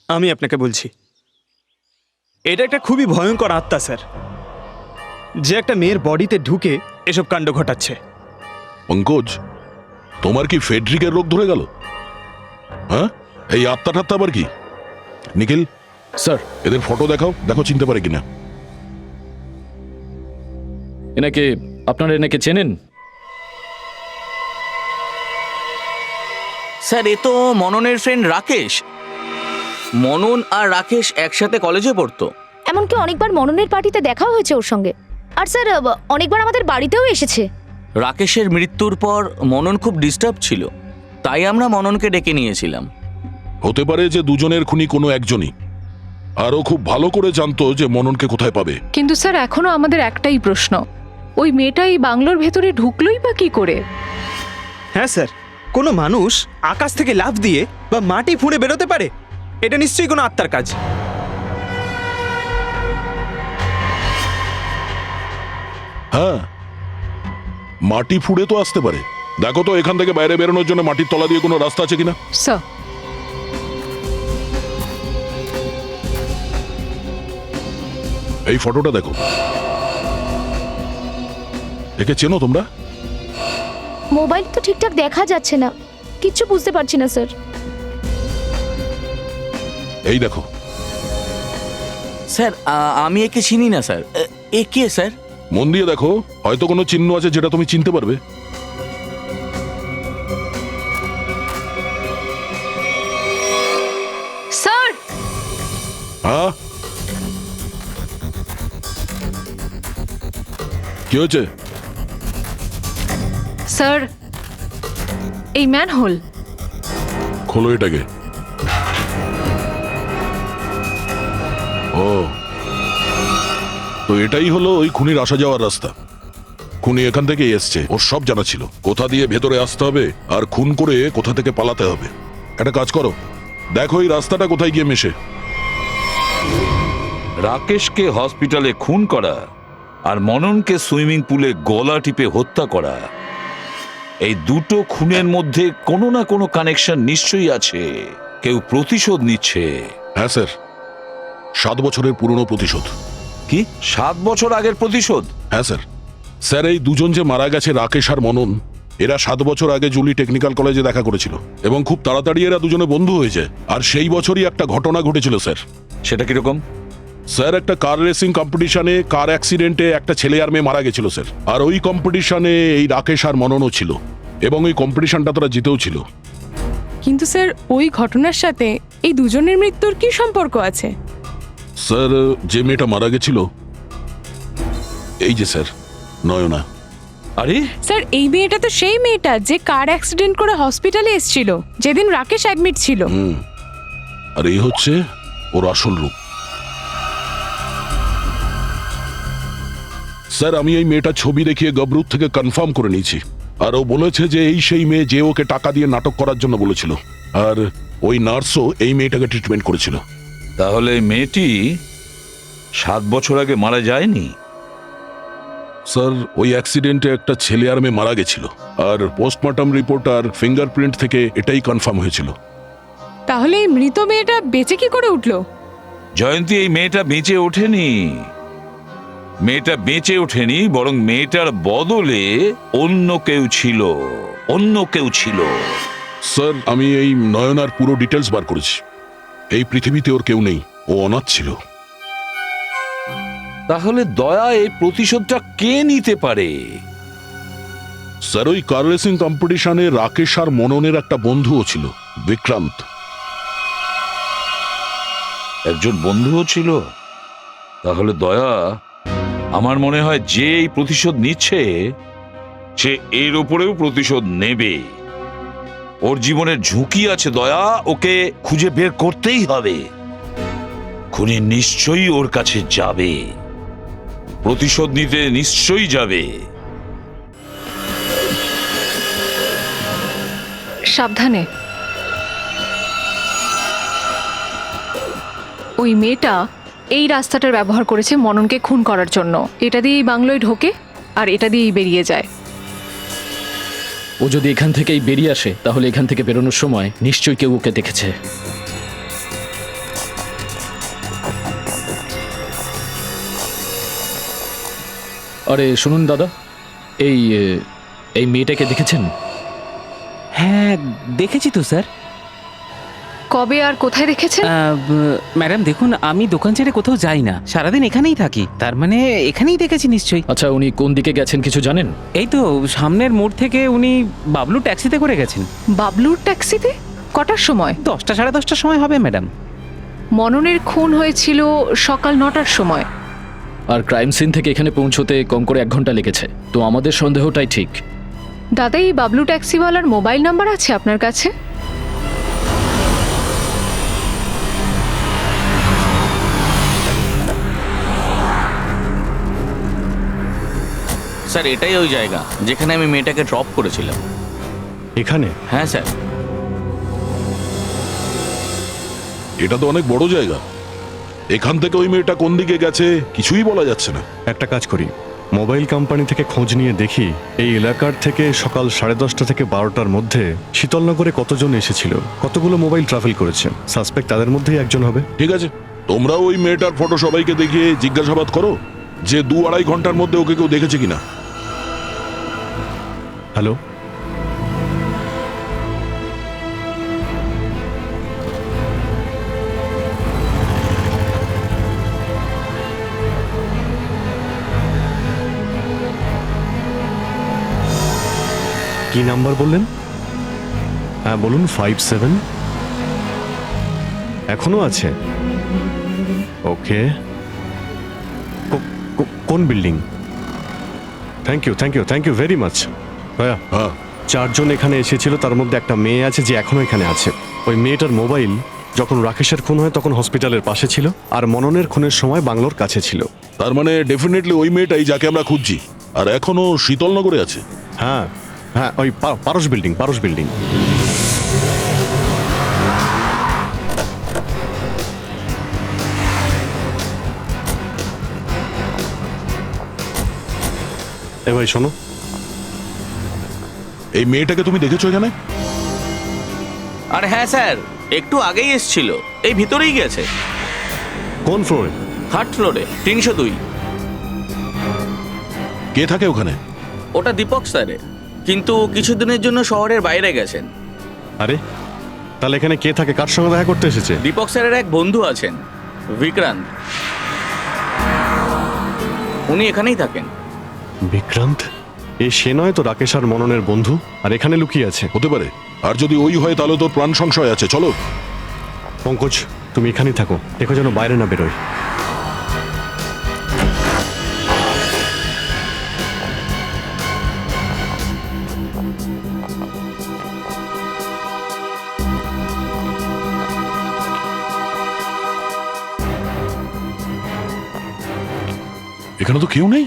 Speaker 6: আমি আপনাকে বলছি, এটা একটা খুবই ভয়ঙ্কর আত্মা স্যার, যে একটা মেয়ের বডিতে ঢুকে এসব কাণ্ড ঘটাচ্ছে।
Speaker 7: পঙ্কজ, তোমার কি ফেডরিকের রোগ ধরে গেল? হ্যাঁ, এই আত্মা ঠাত্তা আবার কি? নিখিল
Speaker 12: স্যার,
Speaker 7: এদের ফটো দেখাও, দেখো চিনতে পারে কিনা।
Speaker 12: আপনারা এনাকে চেনেন?
Speaker 14: স্যার, এ তো মননের ফ্রেন্ড রাকেশ। মনন আর রাকেশ একসাথে কলেজে পড়তো।
Speaker 1: এমনকি অনেকবার মননের পার্টিতে দেখা হয়েছে ওর সঙ্গে। আর স্যার, অনেকবার আমাদের বাড়িতেও এসেছে।
Speaker 14: রাকেশের মৃত্যুর পর মনন খুব ডিস্টার্ব ছিল, তাই আমরা মননকে ডেকে নিয়েছিলাম।
Speaker 7: হতে পারে যে দুজনের খুনি কোনো একজনই, আরও খুব ভালো করে জানতো যে মননকে কোথায় পাবে।
Speaker 13: কিন্তু স্যার, এখনো আমাদের একটাই প্রশ্ন, ওই মেয়েটা এই বাংলোর ভেতরে ঢুকলোই বা কি করে?
Speaker 6: হ্যাঁ স্যার, কোনো মানুষ আকাশ থেকে লাফ দিয়ে বা মাটি ফুঁড়ে বেরোতে পারে? এটা নিশ্চয়ই কোনো আত্মার কাজ।
Speaker 7: হ্যাঁ, মাটি ফুঁড়ে তো আসতে পারে। দেখো তো এখান থেকে বাইরে বেরোনোর জন্য মাটির তলা দিয়ে কোনো রাস্তা আছে কিনা।
Speaker 13: স্যার,
Speaker 7: এই ফটোটা দেখো, একে চেনো তোমরা?
Speaker 1: মোবাইল তো ঠিকঠাক দেখা যাচ্ছে না, কিচ্ছু বুঝতে পারছি না স্যার।
Speaker 7: এই দেখো,
Speaker 14: স্যার আমি একে চিনি না স্যার। এ কে স্যার?
Speaker 7: মন দিয়ে দেখো, হয়তো কোনো চিহ্ন আছে যেটা তুমি চিনতে পারবে।
Speaker 13: স্যার,
Speaker 7: হ্যাঁ, কি হয়েছে?
Speaker 13: স্যার, এই ম্যানহোল।
Speaker 7: খোলো এটাকে। ও, তো এটাই হলো ওই খুনির আসা যাওয়ার রাস্তা। খুনি এখান থেকেই এসছে, ওর সব জানা ছিল কোথা দিয়ে ভেতরে আসতে হবে আর খুন করে কোথা থেকে পালাতে হবে। একটা কাজ করো, দেখো এই রাস্তাটা কোথায় গিয়ে মেশে।
Speaker 8: রাকেশকে হসপিটালে খুন করা আর মননকে সুইমিং পুলে গলা টিপে হত্যা করা, এই দুটো খুনের মধ্যে কোনো না কোনো কানেকশন নিশ্চয়ই আছে। কেউ প্রতিশোধ নিচ্ছে।
Speaker 7: হ্যাঁ স্যার, 7 বছরের পুরনো প্রতিশোধ।
Speaker 8: কি 7 বছর আগের প্রতিশোধ?
Speaker 7: হ্যাঁ স্যার। স্যার, এই দুজন যে মারা গেছে, রাকেশ আর মনন, এরা 7 বছর আগে জুলি টেকনিক্যাল কলেজে দেখা করেছিল এবং খুব তাড়াতাড়ি এরা দুজনে বন্ধু হয়েছে। আর সেই বছরই একটা ঘটনা ঘটেছিল স্যার।
Speaker 8: সেটা কিরকম?
Speaker 7: স্যার, একটা কার রেসিং কম্পিটিশনে কার অ্যাক্সিডেন্টে একটা ছেলে আর মেয়ে মারা গেছিল স্যার। আর ওই কম্পিটিশনে এই রাকেশ আর মননও ছিল এবং ওই কম্পিটিশনটা তারা জিতেও ছিল।
Speaker 16: কিন্তু স্যার, ওই ঘটনার সাথে এই দুজনের মৃত্যুর কি সম্পর্ক আছে?
Speaker 7: স্যার, যে মেয়েটা মারা গেছিল, এই যে স্যার, নয়না।
Speaker 8: আরে
Speaker 16: স্যার, এই মেয়েটা তো সেই মেয়েটা যে কার অ্যাক্সিডেন্ট করে হসপিটালে এসেছিল যেদিন রাকেশ অ্যাডমিট ছিল।
Speaker 7: আর এই হচ্ছে ওর আসল রূপ। স্যার, আমি এই মেয়েটার ছবি দেখিয়ে গবরুত থেকে কনফার্ম করে নিয়েছি। আর ও বলেছে যে এই সেই মেয়ে যে ওকে টাকা দিয়ে নাটক করার জন্য বলেছিল। আর ওই নার্সও এই মেয়েটাকে ট্রিটমেন্ট করেছিল।
Speaker 8: তাহলে মেয়েটি 7 বছর আগে মারা যায়নি?
Speaker 7: স্যার, ওই অ্যাক্সিডেন্টে একটা ছেলে আর মেয়ে মারা গেছিল। আর পোস্টমর্টম রিপোর্ট আর ফিঙ্গারপ্রিন্ট থেকে এটাই কনফার্ম হয়েছিল।
Speaker 16: তাহলে এই মৃত মেয়েটা বেঁচে কি করে উঠলো?
Speaker 8: জয়ন্তী, এই মেয়েটা বেঁচে ওঠেনি। মেয়েটা বেঁচে ওঠেনি, বরং মেয়েটার বদলে অন্য কেউ ছিল। অন্য কেউ ছিল।
Speaker 7: স্যার, আমি এই নয়নার পুরো ডিটেলস বার করেছি। এই পৃথিবীতে ওর কেউ নেই, ও অনাথ ছিল।
Speaker 8: তাহলে দয়া এই প্রতিশোধটা কে নিতে পারে?
Speaker 7: স্যার, ওই কার রেসিং কম্পিটিশনে রাকেশ আর মননের একটা বন্ধুও ছিল, বিক্রান্ত।
Speaker 8: একজন বন্ধুও ছিল? তাহলে দয়া, আমার মনে হয় যে এই প্রতিশোধ নিচ্ছে সে এর উপরেও প্রতিশোধ নেবে। ওর জীবনের ঝুঁকি আছে দয়া, ওকে খুঁজে বের করতেই হবে। খুনি নিশ্চয়ই ওর কাছে যাবে, প্রতিশোধ নিতে নিশ্চয়ই যাবে।
Speaker 13: সাবধানে। ওই মেয়েটা এই রাস্তাটার ব্যবহার করেছে মননকে খুন করার জন্য। এটা দিয়েই বাংলোয় ঢোকে আর এটা দিয়েই বেরিয়ে যায়।
Speaker 12: ও যদি এখান থেকেই বেরিয়ে আসে তাহলে এখান থেকে বেরোনোর সময় নিশ্চয়ই কেউ ওকে দেখেছে। আরে শুনুন দাদা, এই এই মেয়েটাকে দেখেছেন?
Speaker 5: হ্যাঁ, দেখেছি তো স্যার।
Speaker 13: কবে আর কোথায় দেখেছেন?
Speaker 5: ম্যাডাম দেখুন, আমি দোকান ছেড়ে কোথাও যাই না, সারাদিন এখানেই থাকি। তার মানে এখানেই দেখেছি নিশ্চয়ই।
Speaker 12: আচ্ছা, উনি কোন দিকে গেছেন কিছু জানেন?
Speaker 5: এই তো সামনের মোড় থেকে উনি বাবলু ট্যাক্সিতে করে গেছেন।
Speaker 13: বাবলুর ট্যাক্সিতে? কটার সময়?
Speaker 5: 10টা সাড়ে 10টার সময় হবে ম্যাডাম।
Speaker 13: মননের খুন হয়েছিল সকাল 9টার সময়।
Speaker 12: আর ক্রাইম সিন থেকে এখানে পৌঁছতে কম করে 1 ঘন্টা লেগেছে। তো আমাদের সন্দেহটাই ঠিক।
Speaker 13: দাদা, এই বাবলু ট্যাক্সিওয়ালার মোবাইল নাম্বার আছে আপনার কাছে?
Speaker 14: স্যার, এটাই ওই জায়গা যেখানে আমি মেয়েটাকে ড্রপ করেছিলাম।
Speaker 9: এখানে?
Speaker 14: হ্যাঁ স্যার।
Speaker 7: এটা তো অনেক বড় জায়গা। এখান থেকে ওই মেয়েটা কোন দিকে গেছে কিছুই বলা যাচ্ছে না।
Speaker 9: একটা কাজ করি, মোবাইল কোম্পানি থেকে খোঁজ নিয়ে দেখি এই এলাকার থেকে সকাল 10:30 থেকে 12টার মধ্যে শীতলনগরে কতজন এসেছিল, কতগুলো মোবাইল ট্রাভেল করেছে। সাসপেক্ট তাদের মধ্যেই একজন হবে।
Speaker 7: ঠিক আছে, তোমরাও ওই মেয়েটার ফটো সবাইকে দেখিয়ে জিজ্ঞাসাবাদ করো যে 2-2.5 ঘন্টার মধ্যে ওকে কেউ দেখেছে কিনা।
Speaker 9: হ্যালো, কি নাম্বার বললেন? হ্যাঁ বলুন, 57 এখনো আছে? ওকে, কোন building? Thank you very much. ভাইয়া,
Speaker 7: হ্যাঁ
Speaker 9: 4 জন এখানে এসেছিল, তার মধ্যে একটা মেয়ে আছে যে এখনো এখানে আছে। ওই মেয়েটার মোবাইল যখন রাকেশের খুন হয় তখন হসপিটালের পাশে ছিল, আর মননের খুনের সময় বাংলোর কাছে ছিল।
Speaker 7: তার মানে ডেফিনেটলি ওই মেয়েটাই যাকে আমরা খুঁজছি, আর এখনো শীতলনগরে আছে।
Speaker 9: হ্যাঁ হ্যাঁ, ওই পারস বিল্ডিং। এ ভাই শোনো,
Speaker 7: এই মেয়েটাকে তুমি দেখেছো এখানে?
Speaker 14: আর হ্যাঁ স্যার, একটু আগেই এসছিল, এই ভিতরেই গেছে।
Speaker 9: কোন ফ্লোরে?
Speaker 14: 3rd ফ্লোরে, 302।
Speaker 7: কে থাকে ওখানে?
Speaker 14: ওটা দীপক স্যারের, কিন্তু কিছুদিনের জন্য শহরের বাইরে গেছেন।
Speaker 9: আরে তাহলে এখানে কে থাকে, কার সঙ্গে দেখা করতে এসেছে?
Speaker 14: দীপক স্যারের এক বন্ধু আছেন, বিক্রান্ত। উনি এখানেই থাকেন।
Speaker 9: বিক্রান্ত? এই সে নয় তো রাকেশ আর মননের বন্ধু, আর এখানে লুকিয়ে আছে?
Speaker 7: হতে পারে, আর যদি ওই হয় তাহলে তোর প্রাণ সংশয় আছে। চলো
Speaker 9: পঙ্কজ, তুমি এখানেই থাকো, দেখো যেন বাইরে না বেরোয়।
Speaker 7: এখানে তো কেউ নেই।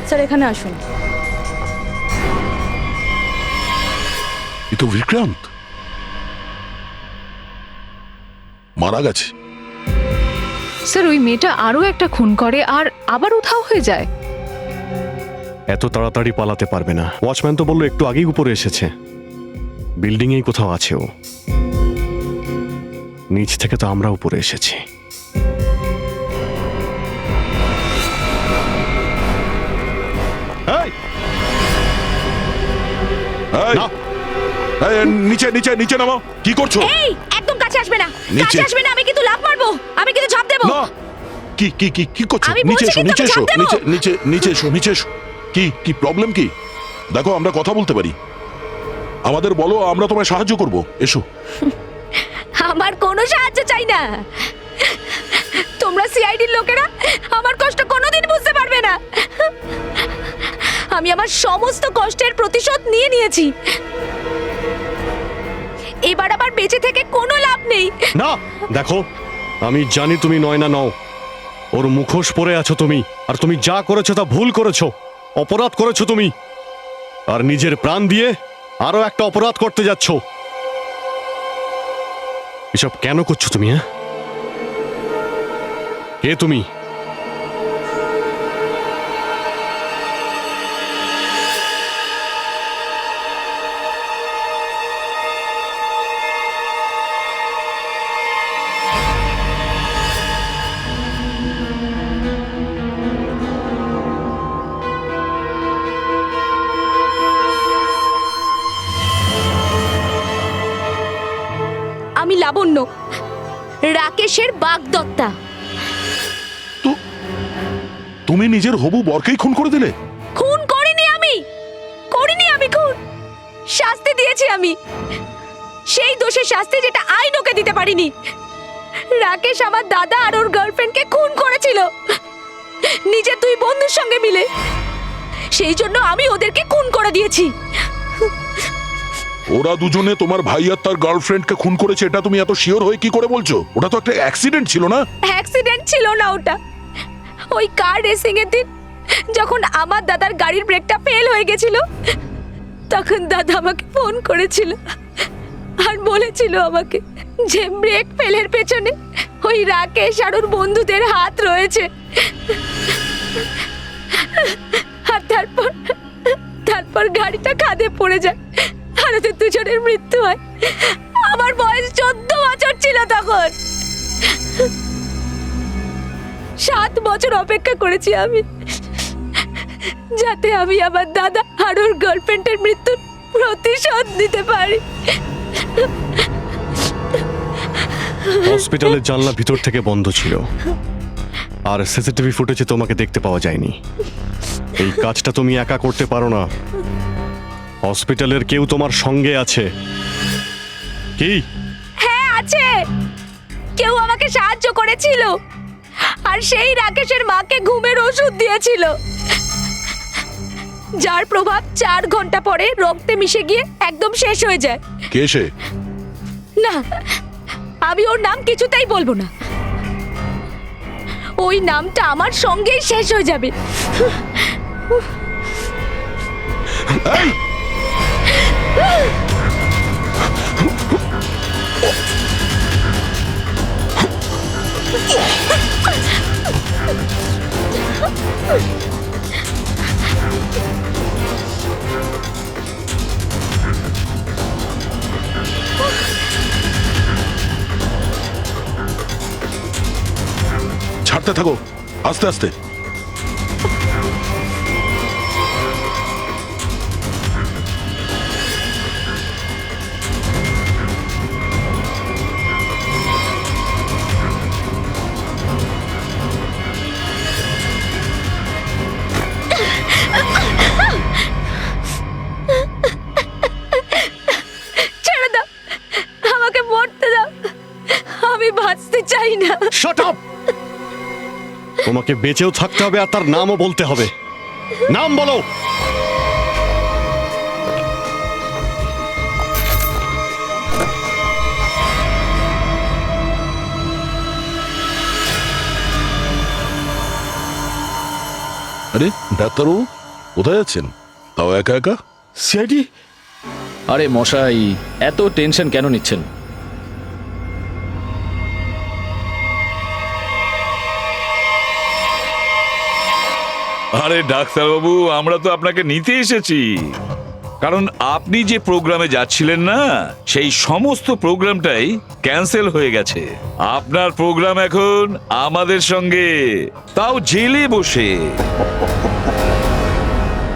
Speaker 1: স্যার, এখানে আসুন।
Speaker 7: এ তো বিক্রান্ত মারা গেছে।
Speaker 13: স্যার, ওই মেয়েটা আরো একটা খুন করে আর আবার উধাও হয়ে যায়।
Speaker 9: এত তাড়াতাড়ি পালাতে পারবে না। ওয়াচম্যান তো বললো একটু আগেই উপরে এসেছে। বিল্ডিং এই কোথাও আছে ও। নিচ থেকে তো আমরা উপরে এসেছি।
Speaker 7: নিচে নিচে নিচে নামো। কি করছো?
Speaker 1: এই একদম কাছে আসবে না,
Speaker 7: নিচে।
Speaker 1: কাছে আসবে না, আমি কিন্তু লাফ মারবো, আমি কিন্তু ঝাঁপ দেবো।
Speaker 7: না, কি কি কি কি করছো?
Speaker 1: আমি
Speaker 7: নিচে
Speaker 1: বলছি
Speaker 7: এসো,
Speaker 1: কিন্তু
Speaker 7: নিচে
Speaker 1: আমি
Speaker 7: এসো,
Speaker 1: ঝাঁপ দেবো।
Speaker 7: নিচে নিচে নিচে এসো, নিচে এসো। কি কি প্রবলেম কি? দেখো আমরা কথা বলতে পারি, আমাদের বলো, আমরা তোমায় সাহায্য করব। এসো।
Speaker 1: আমার কোনো সাহায্য চাই না। তোমরা সিআইডির লোকেরা আমার কষ্ট কোনোদিন বুঝতে পারবে না। আমি আমার সমস্ত কষ্টের প্রতিশোধ নিয়ে নিয়েছি। এবার আবার বেঁচে থেকে কোনো লাভ নেই।
Speaker 9: না, দেখো আমি জানি তুমি নয়না নও। ওর মুখোশ পরে আছো তুমি, আর তুমি যা করেছো তা ভুল করেছো, অপরাধ করেছো তুমি, আর নিজের প্রাণ দিয়ে আরো একটা অপরাধ করতে যাচ্ছ। এসব কেন করছো তুমি? হ্যাঁ, কে তুমি?
Speaker 1: আমি লাবণ্য, রাকেশের বাগদত্তা।
Speaker 7: তুমি নিজের হবু বরকেই খুন করে দিলে?
Speaker 1: খুন করিনি আমি, খুন। শাস্তি দিয়েছি আমি, সেই দোষের শাস্তি যেটা আইন ওকে দিতে পারিনি। রাকেশ আমার দাদা আর ওর গার্লফ্রেন্ডকে খুন করেছিল নিজের 2 বন্ধুর সঙ্গে মিলে। সেই জন্য আমি ওদেরকে খুন করে দিয়েছি।
Speaker 7: ওরা দুজনে তোমার ভাই আর তার গার্লফ্রেন্ডকে খুন করেছে, এটা তুমি এত শিওর হয়ে কি করে বলছো? ওটা তো একটা অ্যাক্সিডেন্ট ছিল না?
Speaker 1: অ্যাক্সিডেন্ট ছিল না ওটা। ওই কার রেসিং এর দিন যখন আমার দাদার গাড়ির ব্রেকটা ফেল হয়ে গেছিল, তখন দাদা আমাকে ফোন করেছিল আর বলেছিল আমাকে যে ব্রেক ফেলের পেছনে ওই রাকেশ আর ওর বন্ধুদের হাত রয়েছে। আর তারপর গাড়িটা খাদে পড়ে যায় আর ওদের দুজনের মৃত্যু হয়। আমার বয়স 14 বছর ছিল তখন। 7 বছর অপেক্ষা করেছি আমি, যাতে আমি আমার দাদা আর ওর গার্লফ্রেন্ডের মৃত্যুর প্রতিশোধ নিতে পারি।
Speaker 9: হসপিটালের জানলা ভিতর থেকে বন্ধ ছিল আর সিসিটিভি ফুটেজে তোমাকে দেখতে পাওয়া যায়নি। এই কাজটা তুমি একা করতে পারো না, হসপিটালের কেউ তোমার সঙ্গে আছে। কি?
Speaker 1: হ্যাঁ আছে, কেউ আমাকে সাহায্য করেছিল আর সেই রাকেশের মাকে ঘুমের ওষুধ দিয়েছিল, যার প্রভাব 4 ঘন্টা পরে রক্তে মিশে গিয়ে একদম শেষ হয়ে যায়।
Speaker 7: কে সে?
Speaker 1: না, আমি ওর নাম কিছুতেই বলবো না, ওই নামটা আমার সঙ্গেই শেষ হয়ে যাবে।
Speaker 7: ছাড়তে থাকো, আস্তে আস্তে।
Speaker 1: ছেড়ে দাও, আমাকে মরতে দাও, আমি বাঁচতে চাই না।
Speaker 9: Shut up! তোমাকে বেঁচেও থাকতে হবে আর তার নামও বলতে হবে। নাম বলো।
Speaker 7: আরে ডাক্তারবাবু, কোথায় যাচ্ছেন? তাও একা একা?
Speaker 12: সিআইডি? আরে মশাই, এত টেনশন কেন নিচ্ছেন?
Speaker 8: আরে ডাক্তারবাবু, আমরা তো আপনাকে নিতে এসেছি, কারণ আপনি যে প্রোগ্রামে যাচ্ছিলেন না, সেই সমস্ত প্রোগ্রামটাই ক্যান্সেল হয়ে গেছে। আপনার প্রোগ্রাম এখন আমাদের সঙ্গে, তাও জেলে বসে।